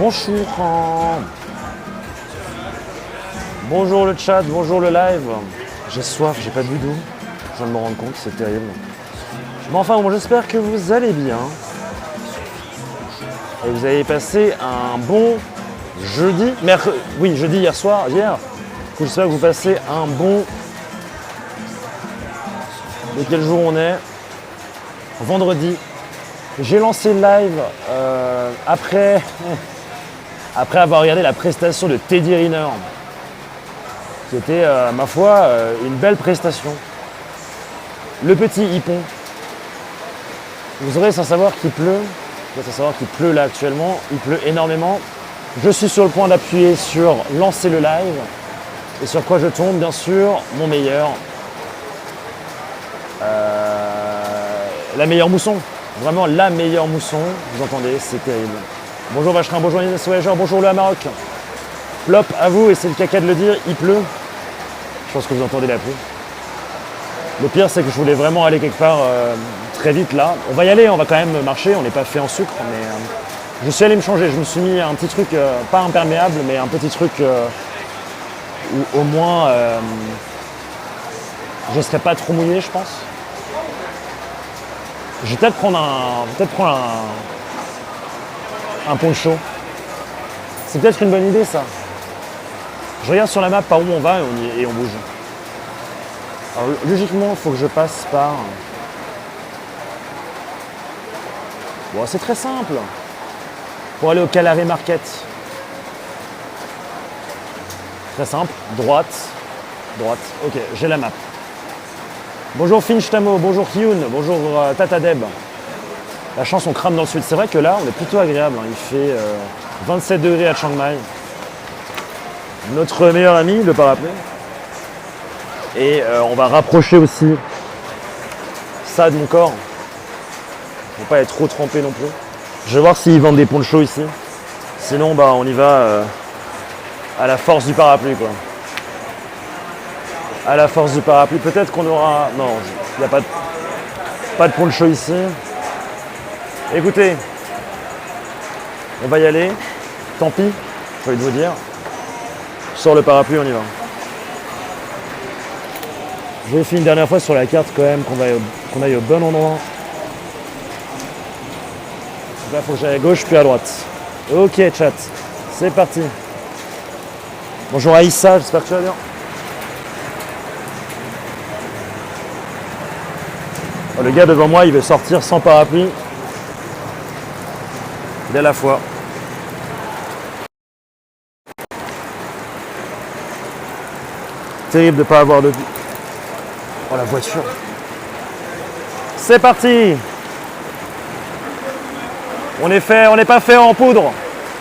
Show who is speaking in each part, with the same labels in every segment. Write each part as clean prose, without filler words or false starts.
Speaker 1: Bonjour. Bonjour le chat, bonjour le live. J'ai soif, j'ai pas bu d'eau. Je viens de me rendre compte, c'est terrible. Mais enfin bon, j'espère que vous allez bien. Et vous avez passé un bon jeudi. Oui, jeudi hier soir, hier. J'espère que vous passez un bon... De quel jour on est? Vendredi. J'ai lancé le live après avoir regardé la prestation de Teddy Riner, qui était, ma foi, une belle prestation. Le petit hippon. Vous aurez sans savoir qu'il pleut. Vous aurez sans savoir qu'il pleut là actuellement. Il pleut énormément. Je suis sur le point d'appuyer sur lancer le live. Et sur quoi je tombe, bien sûr, mon meilleur. La meilleure mousson. Vraiment la meilleure mousson. Vous entendez, c'est terrible. Bonjour Vacherin, bonjour Inès Voyageur, bonjour le Maroc. Plop à vous, et c'est le caca de le dire, il pleut. Je pense que vous entendez la pluie. Le pire, c'est que je voulais vraiment aller quelque part très vite là. On va y aller, on va quand même marcher, on n'est pas fait en sucre, mais je suis allé me changer. Je me suis mis un petit truc, pas imperméable, mais un petit truc où au moins je ne serais pas trop mouillé, je pense. Je vais peut-être prendre un poncho. C'est peut-être une bonne idée ça. Je regarde sur la map par où on va et on bouge. Alors logiquement, il faut que je passe par... Bon, c'est très simple. Pour aller au Calare Market. Très simple. Droite. Droite. Ok, j'ai la map. Bonjour Finch Tamo, bonjour Hyun, bonjour Tata Deb. La chance, on crame dans le sud. C'est vrai que là, on est plutôt agréable. Hein. Il fait 27 degrés à Chiang Mai. Notre meilleur ami, le parapluie. Et on va rapprocher aussi ça de mon corps. Il ne faut pas être trop trempé non plus. Je vais voir s'ils vendent des ponchos ici. Sinon, bah, on y va à la force du parapluie, quoi. À la force du parapluie. Peut-être qu'on aura... Non, il n'y a pas de poncho ici. Écoutez, on va y aller. Tant pis, j'ai envie de vous dire. Je sors le parapluie, on y va. Je vérifie une dernière fois sur la carte quand même qu'on aille au bon endroit. Là, il faut que j'aille à gauche puis à droite. Ok, chat, c'est parti. Bonjour Aïssa, j'espère que tu vas bien. Oh, le gars devant moi, il veut sortir sans parapluie. Il a la foi. Terrible de ne pas avoir de vue. Oh la voiture. C'est parti. On n'est pas fait en poudre.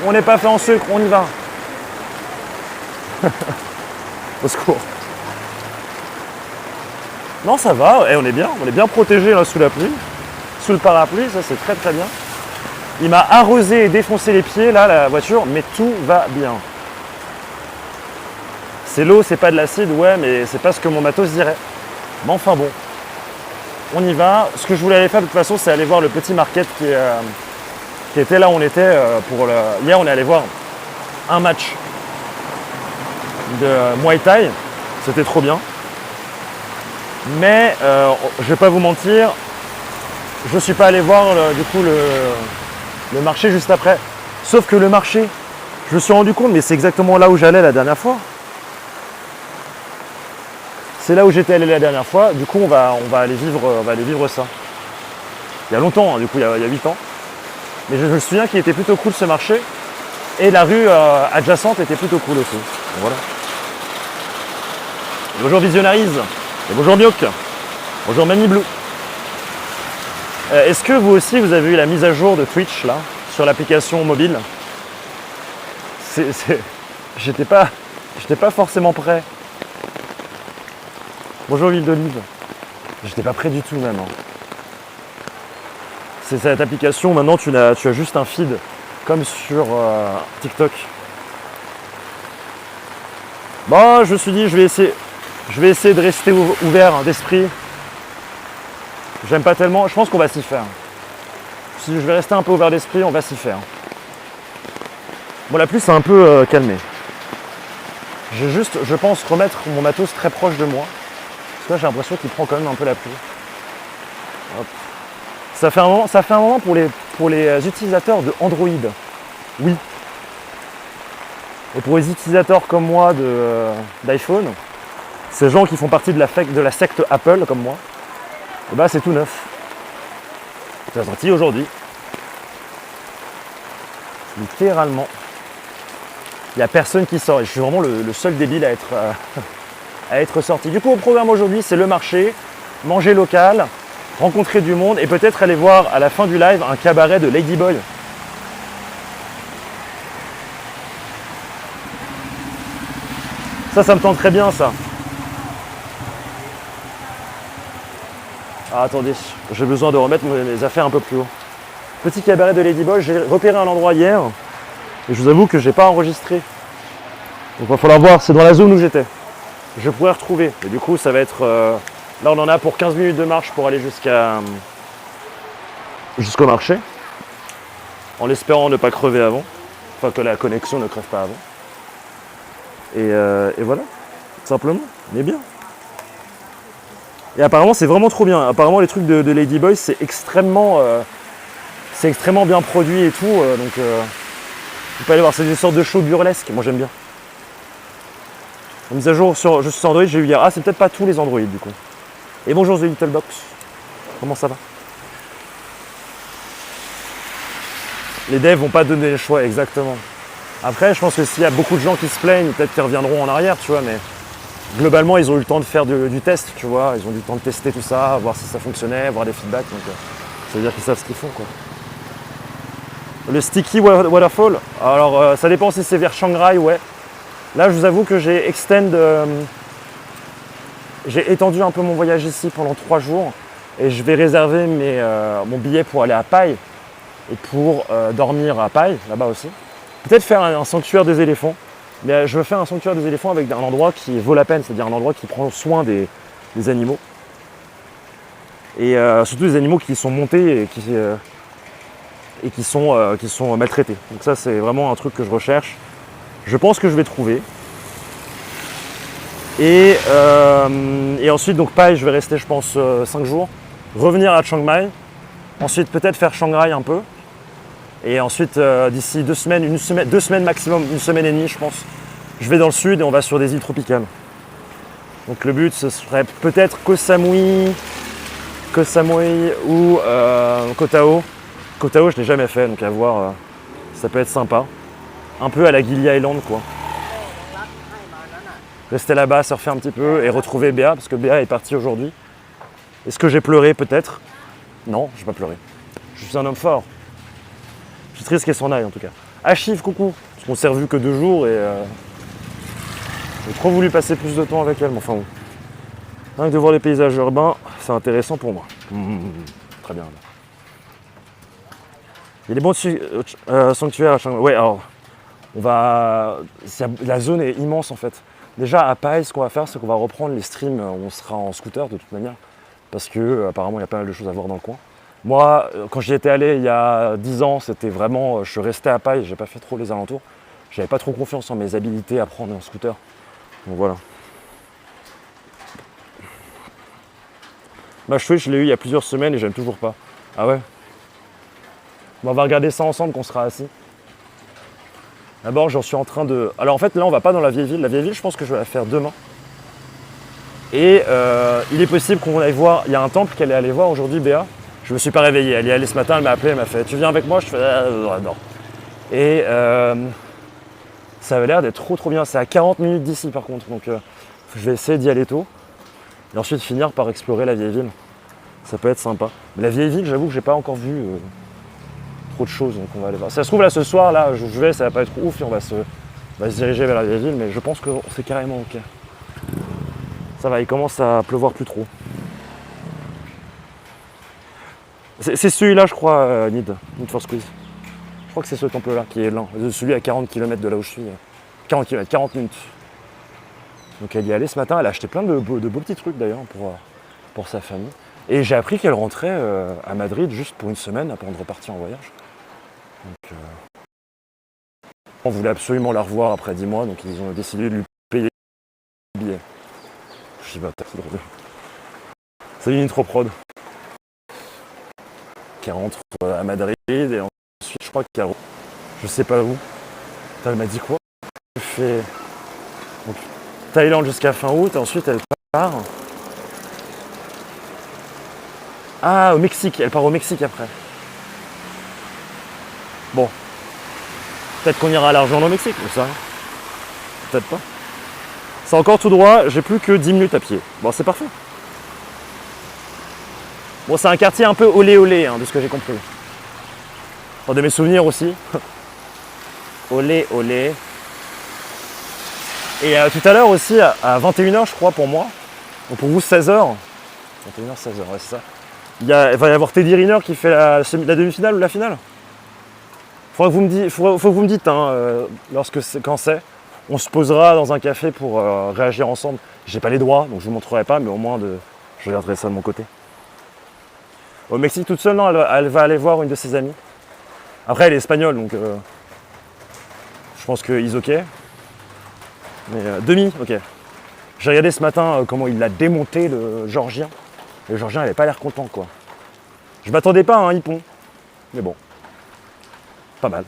Speaker 1: On n'est pas fait en sucre. On y va. Au secours. Non, ça va. On est bien protégé là sous la pluie. Sous le parapluie, ça c'est très très bien. Il m'a arrosé et défoncé les pieds là, la voiture, mais tout va bien. C'est l'eau, c'est pas de l'acide, ouais, mais c'est pas ce que mon matos dirait. Mais enfin bon, on y va. Ce que je voulais aller faire de toute façon, c'est aller voir le petit market qui était là où on était. Hier, on est allé voir un match de Muay Thai. C'était trop bien. Mais je vais pas vous mentir, je suis pas allé voir le marché juste après. Sauf que le marché, je me suis rendu compte, mais c'est exactement là où j'allais la dernière fois. C'est là où j'étais allé la dernière fois. Du coup, on va aller vivre ça. Il y a longtemps, hein, du coup, il y a 8 ans. Mais je me souviens qu'il était plutôt cool ce marché. Et la rue adjacente était plutôt cool aussi. Donc, voilà. Et bonjour Visionaries. Et bonjour Miok. Bonjour Mamie Blue. Est-ce que vous aussi, vous avez eu la mise à jour de Twitch là, sur l'application mobile? J'étais pas forcément prêt. Bonjour Huile d'Olive. J'étais pas prêt du tout même. Hein. C'est cette application, maintenant tu as juste un feed, comme sur TikTok. Bon, je me suis dit, je vais essayer de rester ouvert d'esprit. J'aime pas tellement, je pense qu'on va s'y faire. Si je vais rester un peu ouvert d'esprit, on va s'y faire. Bon, la pluie s'est un peu calmée. Je vais juste, je pense, remettre mon matos très proche de moi. Parce que là, j'ai l'impression qu'il prend quand même un peu la pluie. Hop. Ça fait un moment pour les utilisateurs de Android. Oui. Et pour les utilisateurs comme moi d'iPhone, ces gens qui font partie de la secte Apple comme moi, et bah c'est tout neuf. C'est sorti aujourd'hui. Littéralement. Il n'y a personne qui sort. Et je suis vraiment le seul débile à être sorti. Du coup, au programme aujourd'hui, c'est le marché, manger local, rencontrer du monde et peut-être aller voir à la fin du live un cabaret de Ladyboy. Ça me tente très bien, ça. Ah, attendez, j'ai besoin de remettre mes affaires un peu plus haut. Petit cabaret de Ladyboy, j'ai repéré un endroit hier et je vous avoue que je n'ai pas enregistré. Donc il va falloir voir, c'est dans la zone où j'étais. Je pourrais retrouver. Et du coup, ça va être... là, on en a pour 15 minutes de marche pour aller jusqu'au marché. En espérant ne pas crever avant. Enfin, que la connexion ne crève pas avant. Et voilà, simplement, on est bien. Et apparemment, c'est vraiment trop bien. Apparemment, les trucs de Ladyboy, c'est extrêmement bien produit et tout. Donc, vous pouvez aller voir, c'est des sortes de shows burlesques. Moi, j'aime bien. La mise à jour sur Android, j'ai eu hier. Ah, c'est peut-être pas tous les Android, du coup. Et bonjour The Little Box. Comment ça va? Les devs vont pas donner le choix, exactement. Après, je pense que s'il y a beaucoup de gens qui se plaignent, peut-être qu'ils reviendront en arrière, tu vois, mais globalement, ils ont eu le temps de faire du test, tu vois. Ils ont eu le temps de tester tout ça, voir si ça fonctionnait, voir des feedbacks. Donc, ça veut dire qu'ils savent ce qu'ils font, quoi. Le Sticky Waterfall, alors ça dépend si c'est vers Shanghai, ouais. Là, je vous avoue que j'ai étendu un peu mon voyage ici pendant 3 jours et je vais réserver mon billet pour aller à Pai et pour dormir à Pai, là-bas aussi. Peut-être faire un sanctuaire des éléphants, mais je veux faire un sanctuaire des éléphants avec un endroit qui vaut la peine, c'est-à-dire un endroit qui prend soin des animaux. Et surtout des animaux qui sont montés et qui sont maltraités. Donc ça, c'est vraiment un truc que je recherche. Je pense que je vais trouver. Et ensuite, donc Pai, je vais rester, je pense, 5 jours. Revenir à Chiang Mai. Ensuite, peut-être faire Shanghai un peu. Et ensuite, d'ici 2 semaines, 2 semaines maximum, 1 semaine et demie, je pense, je vais dans le sud et on va sur des îles tropicales. Donc le but, ce serait peut-être Koh Samui ou Koh Tao. Koh Tao, je ne l'ai jamais fait, donc à voir, ça peut être sympa. Un peu à la Gili Island, quoi. Rester là-bas, surfer un petit peu et retrouver Béa, parce que Béa est partie aujourd'hui. Est-ce que j'ai pleuré, peut-être? Non, je n'ai pas pleuré. Je suis un homme fort. Je suis triste qu'elle s'en aille, en tout cas. Achille, coucou. Parce qu'on s'est revus que 2 jours et j'ai trop voulu passer plus de temps avec elle, mais enfin bon. Rien que de voir les paysages urbains, c'est intéressant pour moi. Très bien. Il y a des bons sanctuaires à Chiang Mai. Ouais, alors, la zone est immense en fait. Déjà à Pai, ce qu'on va faire, c'est qu'on va reprendre les streams où on sera en scooter de toute manière. Parce que apparemment il y a pas mal de choses à voir dans le coin. Moi, quand j'y étais allé il y a 10 ans, c'était vraiment. Je suis resté à Pai, j'ai pas fait trop les alentours. J'avais pas trop confiance en mes habilités à prendre un scooter. Donc voilà. Ma cheveux, je l'ai eu il y a plusieurs semaines et j'aime toujours pas. Ah ouais? On va regarder ça ensemble qu'on sera assis. D'abord, j'en suis en train de... Alors en fait, là, on va pas dans la vieille ville. La vieille ville, je pense que je vais la faire demain. Et il est possible qu'on aille voir... Il y a un temple qu'elle est allée voir aujourd'hui, Béa. Je me suis pas réveillé. Elle y est allée ce matin, elle m'a appelé, elle m'a fait « Tu viens avec moi ?» Je fais non. Et ça avait l'air d'être trop bien. C'est à 40 minutes d'ici, par contre. Donc je vais essayer d'y aller tôt. Et ensuite finir par explorer la vieille ville. Ça peut être sympa. Mais la vieille ville, j'avoue que j'ai pas encore vu... de choses, donc on va aller voir. Si ça se trouve là ce soir, là je vais, ça va pas être ouf et on va se diriger vers la vieille ville, mais je pense que c'est carrément ok. Ça va, il commence à pleuvoir plus trop. C'est celui-là, je crois, Need for Squeeze. Je crois que c'est ce temple-là qui est là, celui à 40 km de là où je suis. 40 km, 40 minutes. Donc elle y est allée ce matin, elle a acheté plein de beaux petits trucs d'ailleurs pour sa famille. Et j'ai appris qu'elle rentrait à Madrid juste pour 1 semaine avant de repartir en voyage. Donc, On voulait absolument la revoir après 10 mois, donc ils ont décidé de lui payer le billet. Je sais pas, t'as trop drôle. Salut Nitroprod. Qui rentre à Madrid et ensuite je crois qu'elle je sais pas où. Elle m'a dit quoi? Elle fait donc, Thaïlande jusqu'à fin août et ensuite elle part. Ah, au Mexique, elle part au Mexique après. Bon. Peut-être qu'on ira à la rejoindre au Mexique, ou ça. Peut-être pas. C'est encore tout droit, j'ai plus que 10 minutes à pied. Bon, c'est parfait. Bon, c'est un quartier un peu olé olé, hein, de ce que j'ai compris. Enfin, de mes souvenirs aussi. Olé olé. Et tout à l'heure aussi, à 21h, je crois, pour moi. Donc pour vous, 16h. 21h, 16h, ouais, c'est ça. Il va y avoir Teddy Riner qui fait la demi-finale ou la finale. Faut que vous me dites hein, quand c'est. On se posera dans un café pour réagir ensemble. J'ai pas les droits, donc je vous montrerai pas, mais au moins je regarderai ça de mon côté. Au Mexique toute seule, non, elle va aller voir une de ses amies. Après, elle est espagnole, donc je pense qu'ils ok. Mais demi, ok. J'ai regardé ce matin comment il l'a démonté, le Georgien. Le Georgien, il avait pas l'air content, quoi. Je m'attendais pas à un hippon, mais bon, pas mal.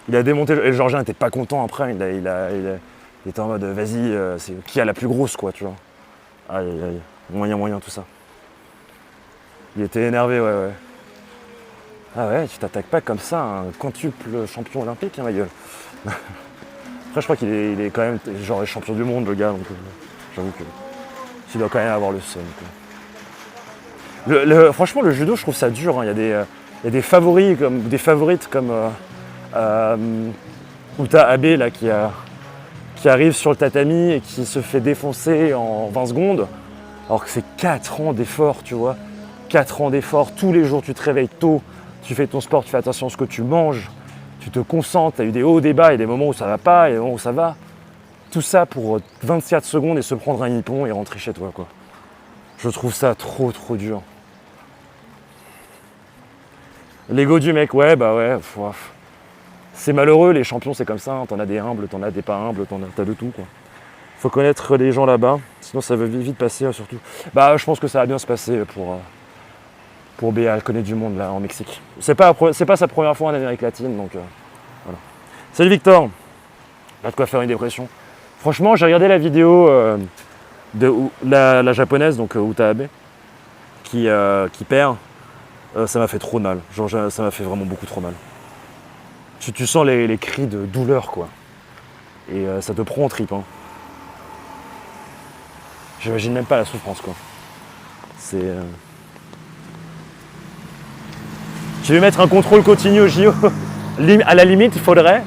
Speaker 1: Il a démonté, et le Georgien n'était pas content après, il était en mode vas-y, c'est qui a la plus grosse, quoi, tu vois. Aïe aïe aïe, moyen tout ça. Il était énervé, ouais. Ah ouais, tu t'attaques pas comme ça, un quintuple champion olympique, hein, ma gueule. Après, je crois qu'il est quand même genre champion du monde, le gars, donc j'avoue que il doit quand même avoir le seum, quoi. Franchement, le judo, je trouve ça dur, hein. Il y a des favoris, des favorites comme Uta Abe là, qui arrive sur le tatami et qui se fait défoncer en 20 secondes, alors que c'est 4 ans d'effort, tu vois. 4 ans d'effort, tous les jours tu te réveilles tôt, tu fais ton sport, tu fais attention à ce que tu manges, tu te concentres, tu as eu des hauts, des bas, il y a des moments où ça va pas, et des moments où ça va. Tout ça pour 24 secondes et se prendre un nippon et rentrer chez toi, quoi. Je trouve ça trop dur. L'ego du mec, ouais, bah ouais. C'est malheureux, les champions, c'est comme ça. Hein. T'en as des humbles, t'en as des pas humbles, t'as de tout, quoi. Faut connaître les gens là-bas, sinon ça va vite passer, surtout. Bah, je pense que ça va bien se passer pour Béa. Elle connaît du monde, là, en Mexique. C'est pas sa première fois en Amérique latine, donc voilà. Salut Victor. Pas de quoi faire une dépression. Franchement, j'ai regardé la vidéo de la japonaise, donc Uta Abe, qui perd. Ça m'a fait trop de mal. Genre, ça m'a fait vraiment beaucoup trop mal. Tu sens les cris de douleur, quoi. Et ça te prend en tripes. Hein. J'imagine même pas la souffrance, quoi. C'est... Je vais mettre un contrôle continu au JO. À la limite, il faudrait.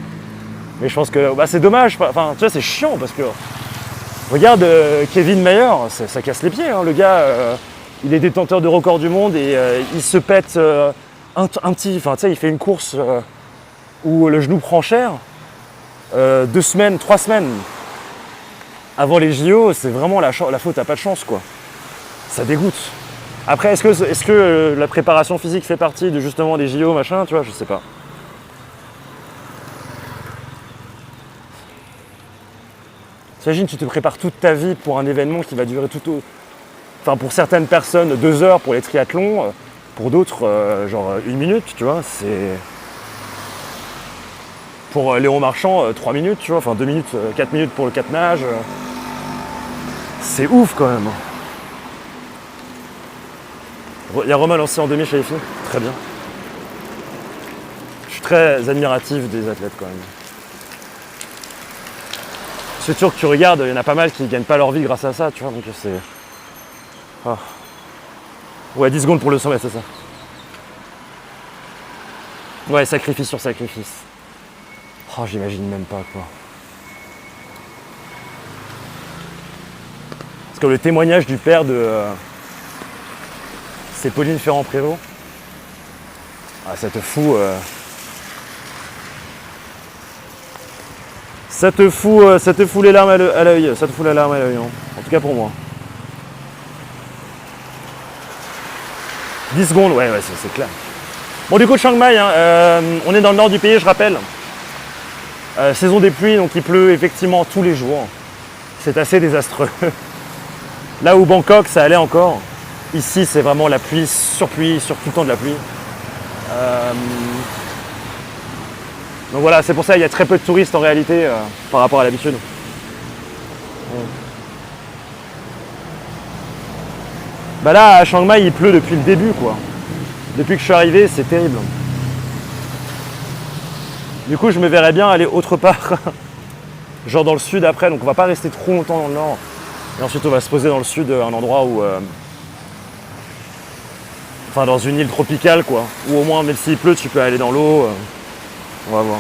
Speaker 1: Mais je pense que c'est dommage. Enfin, tu vois, c'est chiant parce que... Regarde Kevin Mayer, ça casse les pieds. Hein. Le gars, il est détenteur de record du monde et il se pète un petit... Enfin, tu sais, il fait une course où le genou prend cher. 2 semaines, 3 semaines avant les JO, c'est vraiment la faute à pas de chance, quoi. Ça dégoûte. Après, est-ce que la préparation physique fait partie justement des JO, machin, tu vois, je sais pas. T'imagines, tu te prépares toute ta vie pour un événement qui va durer Enfin, pour certaines personnes, 2 heures pour les triathlons, pour d'autres, genre 1 minute, tu vois, c'est... Pour Léon Marchand, 3 minutes, tu vois, enfin 2 minutes, 4 minutes pour le 4 nage. C'est ouf quand même. Il y a Romain lancé en demi chez les filles, très bien. Je suis très admiratif des athlètes quand même. C'est sûr que tu regardes, il y en a pas mal qui ne gagnent pas leur vie grâce à ça, tu vois, donc c'est... Ah. Ouais, 10 secondes pour le 100 mètres, c'est ça. Ouais, sacrifice sur sacrifice. Oh, j'imagine même pas, quoi. Parce que le témoignage du père de... c'est Pauline Ferrand-Prévot. Ah, ça te fout... Ça te fout les larmes à l'œil. Ça te fout la larme à l'œil, hein. En tout cas pour moi. 10 secondes, ouais, c'est clair. Bon, du coup, Chiang Mai, hein, on est dans le nord du pays, je rappelle. Saison des pluies, donc il pleut effectivement tous les jours. C'est assez désastreux. Là où Bangkok, ça allait encore. Ici, c'est vraiment la pluie sur tout le temps de la pluie. Donc voilà, c'est pour ça qu'il y a très peu de touristes en réalité par rapport à l'habitude. Bah là, à Chiang Mai, il pleut depuis le début, quoi. Depuis que je suis arrivé, c'est terrible. Du coup, je me verrais bien aller autre part, genre dans le sud après, donc on va pas rester trop longtemps dans le nord. Et ensuite, on va se poser dans le sud, un endroit où... enfin, dans une île tropicale, quoi. Ou au moins, même s'il pleut, tu peux aller dans l'eau. On va voir.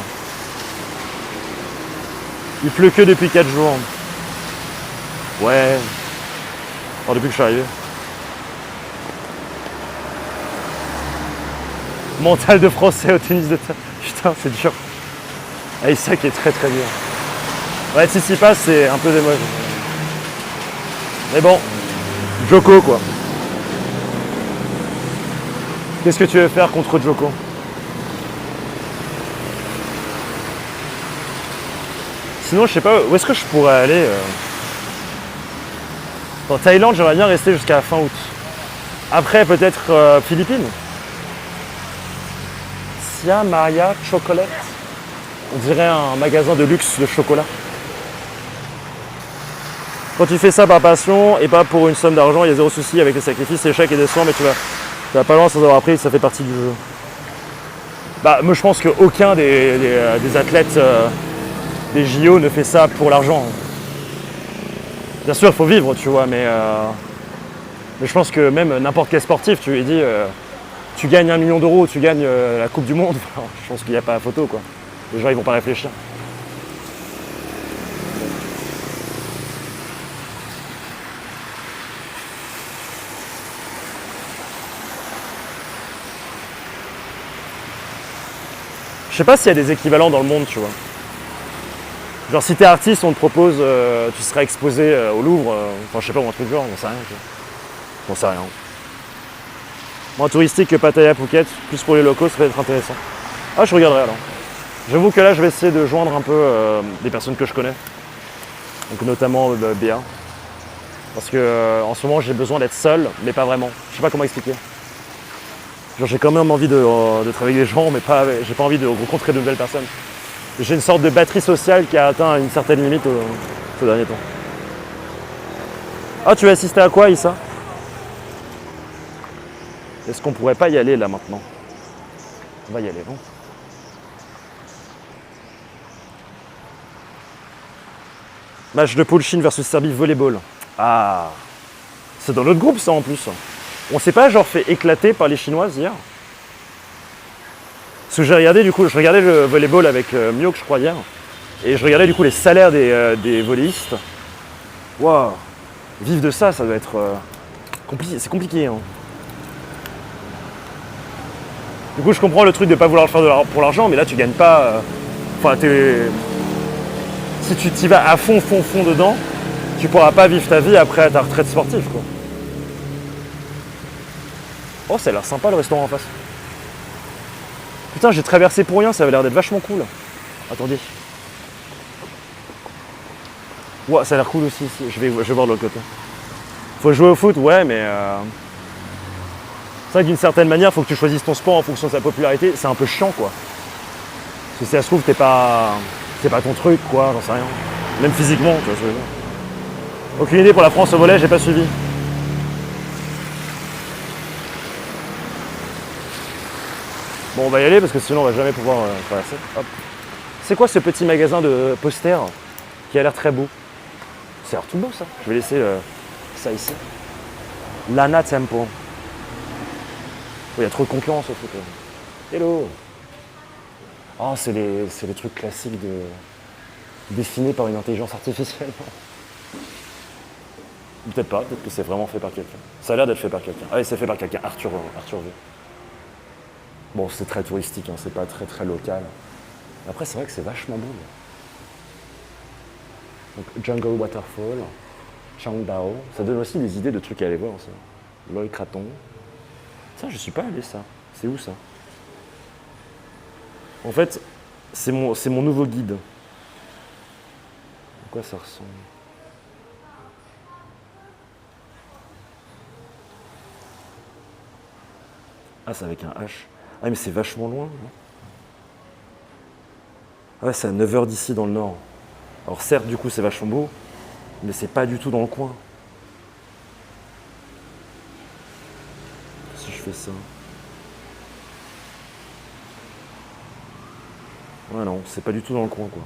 Speaker 1: Il pleut que depuis 4 jours. Ouais. Enfin, depuis que je suis arrivé. Mental de français au tennis de table. Putain, c'est dur. Ah, c'est ça qui est très très dur. Ouais, Tsitsipas, c'est un peu dommage. Mais bon, Djoko, quoi. Qu'est-ce que tu veux faire contre Djoko? Sinon, je sais pas, où est-ce que je pourrais aller En Thaïlande, j'aimerais bien rester jusqu'à la fin août. Après, peut-être Philippines. Sia Maria Chocolate. On dirait un magasin de luxe de chocolat. Quand tu fais ça par passion et pas pour une somme d'argent, il y a zéro souci avec les sacrifices, l'échec est décevant, mais tu vas pas loin sans avoir appris, ça fait partie du jeu. Bah, moi je pense qu'aucun des athlètes des JO ne fait ça pour l'argent. Bien sûr, il faut vivre, tu vois, mais je pense que même n'importe quel sportif, tu lui dis tu gagnes 1 million d'euros, tu gagnes la Coupe du Monde, je pense qu'il n'y a pas photo, quoi. Les gens, ils vont pas réfléchir. Je sais pas s'il y a des équivalents dans le monde, tu vois. Genre si t'es artiste, on te propose, tu serais exposé au Louvre, enfin je sais pas, ou un truc genre, j'en sais rien. J'en sais rien. Moins touristique que Pattaya, Phuket, plus pour les locaux, ça va être intéressant. Ah, je regarderai alors. J'avoue que là, je vais essayer de joindre un peu des personnes que je connais. Donc notamment Béa. Parce que en ce moment, j'ai besoin d'être seul, mais pas vraiment. Je sais pas comment expliquer. Genre j'ai quand même envie de travailler avec des gens, mais j'ai pas envie de rencontrer de nouvelles personnes. J'ai une sorte de batterie sociale qui a atteint une certaine limite ces derniers temps. Ah, tu veux assister à quoi, Issa? Est-ce qu'on pourrait pas y aller là maintenant? On va y aller, non? Match de poule Chine versus Serbie volleyball. Ah, c'est dans notre groupe ça en plus. On s'est pas genre fait éclater par les Chinoises hier? Parce que j'ai regardé du coup, je regardais le volleyball avec Mio, que je crois hier, et je regardais du coup les salaires des volleyistes. Waouh, vivre de ça, ça doit être compliqué, c'est compliqué. Hein. Du coup, je comprends le truc de pas vouloir le faire pour l'argent, mais là tu gagnes pas. Enfin, si tu t'y vas à fond dedans, tu pourras pas vivre ta vie après ta retraite sportive, quoi. Oh, ça a l'air sympa le restaurant en face. Putain, j'ai traversé pour rien, ça avait l'air d'être vachement cool. Attendez. Ouais, ça a l'air cool aussi ici. Je vais voir de l'autre côté. Faut jouer au foot, ouais, mais c'est vrai que d'une certaine manière, il faut que tu choisisses ton sport en fonction de sa popularité. C'est un peu chiant, quoi. Parce que si ça se trouve, c'est pas ton truc, quoi, j'en sais rien. Même physiquement, tu vois ce que je veux dire. Aucune idée pour la France au volley, j'ai pas suivi. Bon, on va y aller parce que sinon on va jamais pouvoir traverser. Hop. C'est quoi ce petit magasin de posters qui a l'air très beau? Ça a l'air tout beau ça. Je vais laisser ça ici. Lana Temple. Oh, il y a trop de concurrence au truc. Hello. Oh, c'est les trucs classiques dessinés par une intelligence artificielle. Peut-être pas, peut-être que c'est vraiment fait par quelqu'un. Ça a l'air d'être fait par quelqu'un. Ah oui, c'est fait par quelqu'un, Arthur V. Bon, c'est très touristique, hein, c'est pas très très local. Après, c'est vrai que c'est vachement beau. Donc, Jungle Waterfall, Changdao. Ça donne aussi des idées de trucs à aller voir. Loy Krathong. Ça, je suis pas allé, ça. C'est où, ça? En fait, c'est mon nouveau guide. À quoi ça ressemble? Ah, c'est avec un H. Ah, mais c'est vachement loin. Non? Ah ouais, c'est à 9 heures d'ici, dans le nord. Alors certes, du coup, c'est vachement beau, mais c'est pas du tout dans le coin. Si je fais ça. Ouais, non, c'est pas du tout dans le coin, quoi.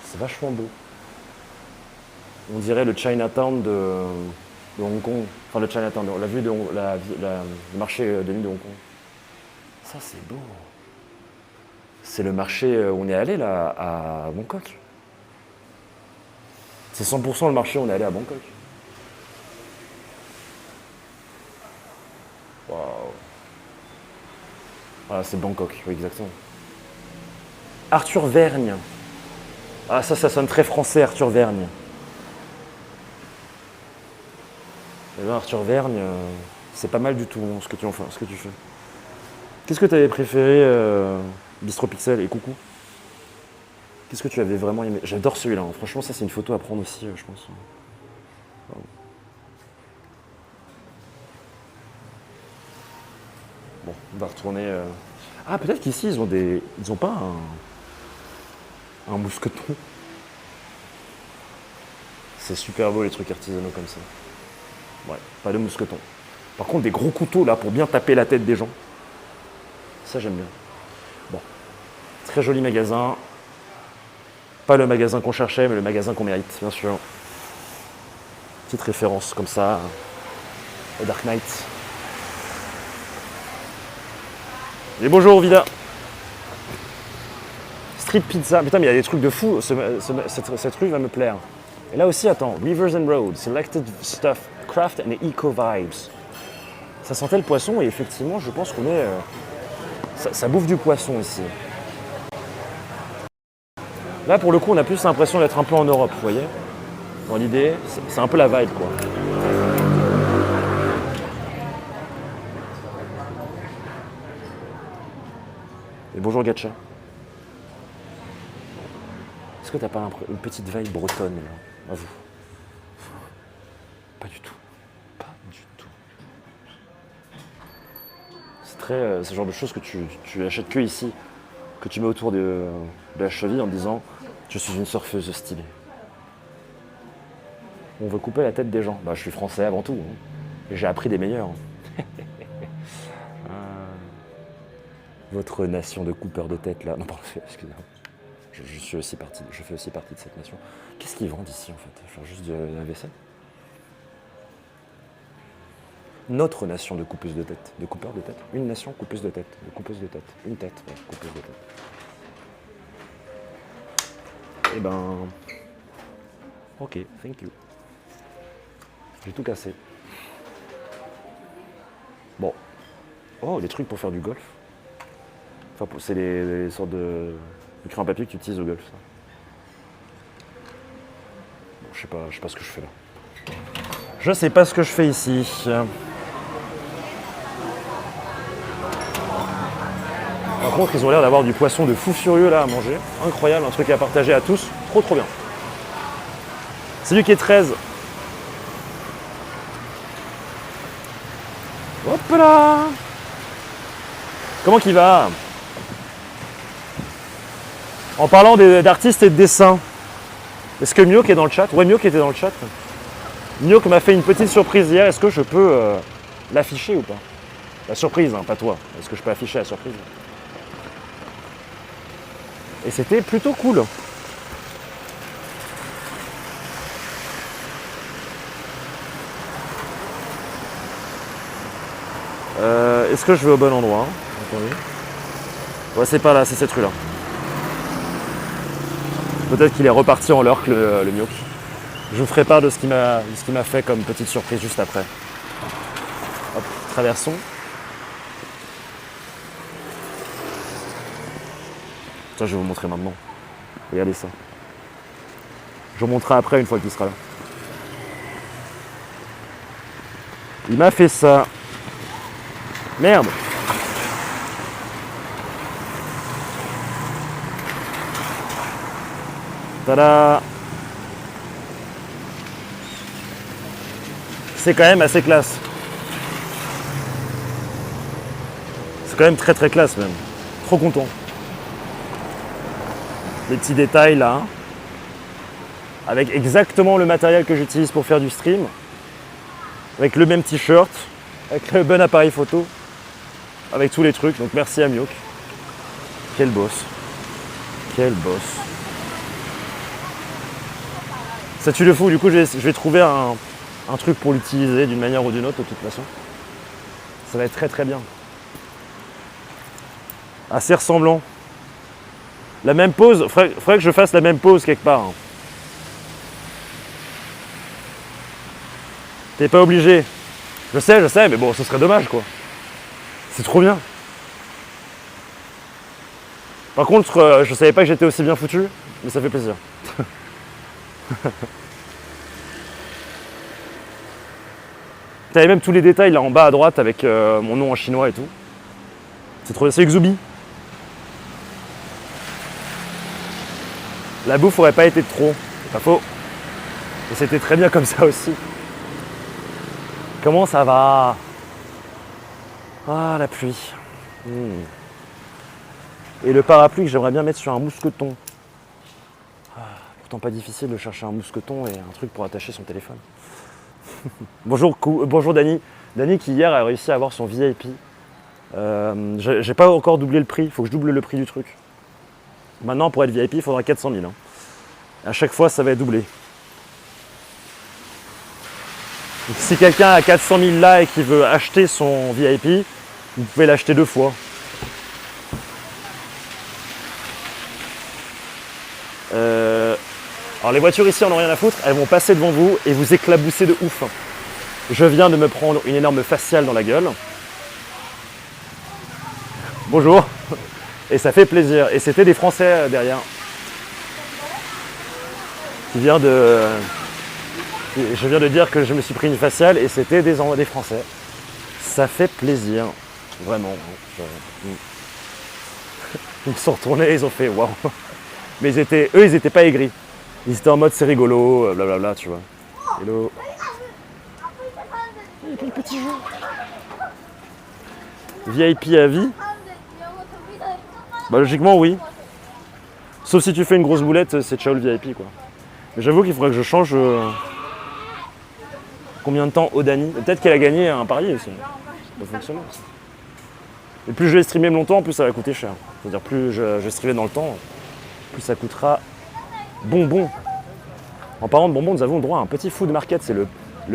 Speaker 1: C'est vachement beau. On dirait le Chinatown de Hong Kong. Enfin, le Chinatown, la vue de le marché de nuit de Hong Kong. Ça, c'est beau. C'est le marché où on est allé, là, à Bangkok. C'est 100% le marché où on est allé à Bangkok. Waouh. Voilà, c'est Bangkok, oui, exactement. Arthur Vergne. Ah, ça sonne très français, Arthur Vergne. Eh bien, Arthur Vergne, c'est pas mal du tout ce que tu fais. Qu'est-ce que tu avais préféré, Bistro Pixel et Coucou? Qu'est-ce que tu avais vraiment aimé? J'adore celui-là, hein. Franchement, ça, c'est une photo à prendre aussi, je pense. Bon, on va retourner. Ah, peut-être qu'ici, ils ont pas un mousqueton. C'est super beau, les trucs artisanaux comme ça. Ouais, pas de mousqueton. Par contre, des gros couteaux, là, pour bien taper la tête des gens. Ça, j'aime bien. Bon. Très joli magasin. Pas le magasin qu'on cherchait, mais le magasin qu'on mérite, bien sûr. Petite référence comme ça au Dark Knight. Et bonjour, Vida. Street Pizza. Putain, mais il y a des trucs de fou. Cette rue va me plaire. Et là aussi, attends. Rivers and Roads, Selected Stuff, Craft and Eco Vibes. Ça sentait le poisson et effectivement, je pense qu'on est... ça bouffe du poisson ici. Là, pour le coup, on a plus l'impression d'être un peu en Europe, vous voyez. Dans l'idée, c'est un peu la vibe, quoi. Et bonjour, Gacha. Est-ce que t'as pas une petite vibe bretonne, là, à vous? Pas du tout. Pas du tout. C'est très... ce genre de choses que tu achètes que ici, que tu mets autour de la cheville en disant « Je suis une surfeuse stylée ». On veut couper la tête des gens. Bah, je suis français avant tout. Hein. Et j'ai appris des meilleurs. Votre nation de coupeurs de tête, là. Non, pardon, excusez-moi. Je fais aussi partie de cette nation. Qu'est-ce qu'ils vendent ici, en fait? Genre juste de la vaisselle? Notre nation de coupeuses de tête. De coupeurs de tête. Une nation coupeuse de tête. De coupeuse de tête. Une tête, ouais, coupeuse de tête. Eh ben... Ok, thank you. J'ai tout cassé. Bon. Oh, des trucs pour faire du golf. Enfin, c'est les sortes de crayons à papier que tu utilises au golf, ça. Bon, je sais pas ce que je fais là. Je sais pas ce que je fais ici. Par contre, ils ont l'air d'avoir du poisson de fou furieux là à manger. Incroyable, un truc à partager à tous. Trop bien. C'est du quai 13. Hop là! Comment qu'il va? En parlant d'artistes et de dessins, est-ce que Mioc est dans le chat? Ouais, Mioc était dans le chat. Mioc m'a fait une petite surprise hier. Est-ce que je peux l'afficher ou pas? La surprise, hein, pas toi. Est-ce que je peux afficher la surprise? Et c'était plutôt cool. Est-ce que je vais au bon endroit? Attendez. Ouais, c'est pas là, c'est cette rue-là. Peut-être qu'il est reparti en l'heure le Mioc. Je vous ferai part de ce qu'il m'a fait comme petite surprise juste après. Hop, traversons. Ça, je vais vous montrer maintenant. Regardez ça. Je vous montrerai après une fois qu'il sera là. Il m'a fait ça. Merde. Tada. C'est quand même assez classe. C'est quand même très très classe même. Trop content. Les petits détails là. Avec exactement le matériel que j'utilise pour faire du stream. Avec le même t-shirt. Avec le bon appareil photo. Avec tous les trucs. Donc merci à Mioc. Quel boss. Quel boss. Ça tue le fou. Du coup je vais trouver un truc pour l'utiliser d'une manière ou d'une autre de toute façon. Ça va être très très bien. Assez ressemblant. La même pose, faudrait que je fasse la même pose quelque part. T'es pas obligé. Je sais, mais bon, ce serait dommage quoi. C'est trop bien. Par contre, je savais pas que j'étais aussi bien foutu, mais ça fait plaisir. T'avais même tous les détails là en bas à droite avec mon nom en chinois et tout. C'est trop bien, c'est Xubi. La bouffe aurait pas été de trop, c'est pas faux. Et c'était très bien comme ça aussi. Comment ça va? Ah, la pluie. Et le parapluie que j'aimerais bien mettre sur un mousqueton. Pourtant pas difficile de chercher un mousqueton et un truc pour attacher son téléphone. Bonjour Dany. Dany qui hier a réussi à avoir son VIP. J'ai pas encore doublé le prix, il faut que je double le prix du truc. Maintenant pour être VIP il faudra 400 000. Hein. À chaque fois ça va être doublé. Donc, si quelqu'un a 400 000 là et qui veut acheter son VIP, vous pouvez l'acheter 2 fois. Alors les voitures ici en ont rien à foutre, elles vont passer devant vous et vous éclabousser de ouf. Je viens de me prendre une énorme faciale dans la gueule. Bonjour. Et ça fait plaisir. Et c'était des Français derrière. Je viens de dire que je me suis pris une faciale et c'était des Français. Ça fait plaisir. Vraiment. Ils se sont retournés, ils ont fait waouh. Mais eux, ils étaient pas aigris. Ils étaient en mode c'est rigolo, blablabla, tu vois. Hello. Et puis le petit jeu. VIP à vie. Bah logiquement oui. Sauf si tu fais une grosse boulette, c'est ciao le VIP quoi. Mais j'avoue qu'il faudrait que je change combien de temps au Dany. Peut-être qu'elle a gagné un pari aussi. Ça peut fonctionner aussi. Et plus je vais streamer longtemps, plus ça va coûter cher. C'est-à-dire plus je vais streamer dans le temps, plus ça coûtera bonbon. En parlant de bonbons, nous avons le droit à un petit food market, c'est le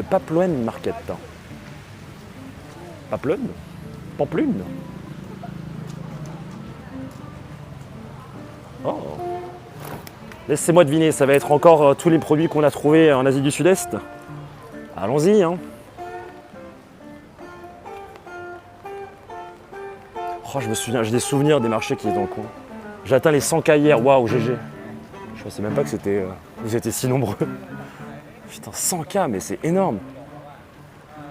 Speaker 1: Pamploine Market. Pamploine Pamplune. Oh. Laissez-moi deviner, ça va être encore tous les produits qu'on a trouvés en Asie du Sud-Est. Allons-y, hein. Oh, je me souviens, j'ai des souvenirs des marchés qui étaient dans le coin. J'ai atteint les 100K hier, waouh, GG. Je pensais même pas que vous étiez si nombreux. Putain, 100K, mais c'est énorme.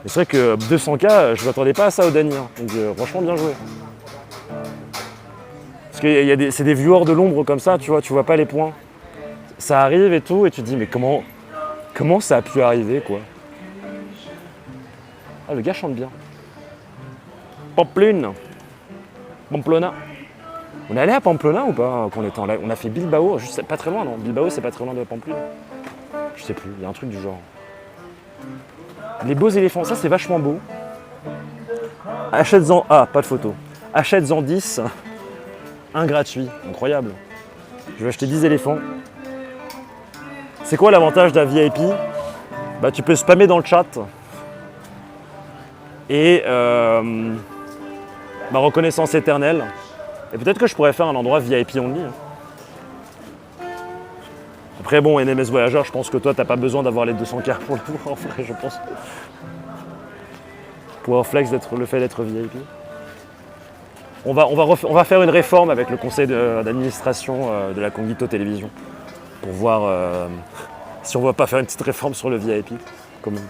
Speaker 1: Et c'est vrai que 200K, je ne m'attendais pas à ça au Dany. Hein. Donc franchement, bien joué. Parce que c'est des viewers de l'ombre comme ça, tu vois pas les points. Ça arrive et tout, et tu te dis, mais comment ça a pu arriver, quoi. Ah, le gars chante bien. Pamplune. Pamplona. On est allé à Pamplona ou pas quand on était en live? On a fait Bilbao, juste pas très loin, non? Bilbao, c'est pas très loin de Pamplune. Je sais plus, il y a un truc du genre. Les beaux éléphants, ça c'est vachement beau. Achète-en... Ah, pas de photo. Achète-en 10, un gratuit. Incroyable. Je vais acheter 10 éléphants. C'est quoi l'avantage d'un VIP? Bah, tu peux spammer dans le chat. Et ma reconnaissance éternelle. Et peut-être que je pourrais faire un endroit VIP only. Après bon, NMS Voyageur, je pense que toi, t'as pas besoin d'avoir les 200K pour le voir en vrai, je pense. Pour un flex le fait d'être VIP. On va faire une réforme avec le conseil d'administration de la Conguito Télévision. Pour voir si on va pas faire une petite réforme sur le VIP. Quand même.